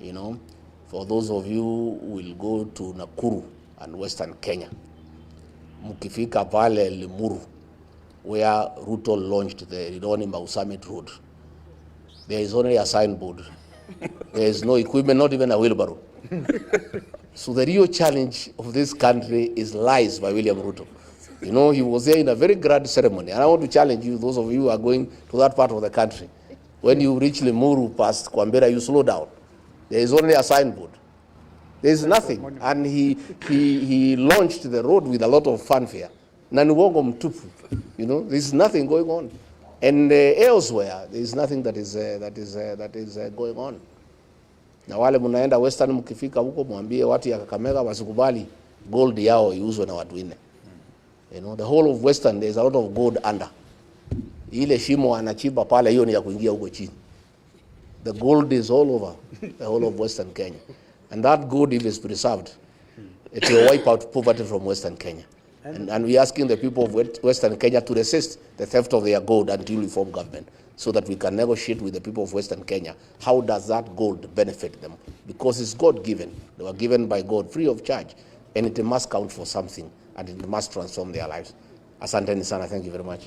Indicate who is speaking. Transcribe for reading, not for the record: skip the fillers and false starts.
Speaker 1: You know, for those of you who will go to Nakuru and Western Kenya, mukifika pale Limuru, where Ruto launched the Ridoni Summit Road, there is only a signboard. There is no equipment, not even a wheelbarrow. So the real challenge of this country is lies by William Ruto. You know, he was there in a very grand ceremony. And I want to challenge you, those of you who are going to that part of the country. When you reach Limuru past Kwambera, you slow down. There is only a signboard. There is nothing. And he launched the road with a lot of fanfare. Nanuongo mtupu. You know, there is nothing going on. And elsewhere, there is nothing that is going on. Na wale munaenda Western mkifika huko mwambie watu ya Kakamega wasikubali gold yao iuzwe na watu wengine. You know, the whole of Western, there is a lot of gold under. Ile shimo anachimba pale, hiyo ni ya kuingia huko chini. The gold is all over the whole of Western Kenya. And that gold, if it's preserved, it will wipe out poverty from Western Kenya. And we're asking the people of Western Kenya to resist the theft of their gold until we form government, so that we can negotiate with the people of Western Kenya. How does that gold benefit them? Because it's God-given. They were given by God free of charge. And it must count for something, and it must transform their lives. Asanteni sana. Thank you very much.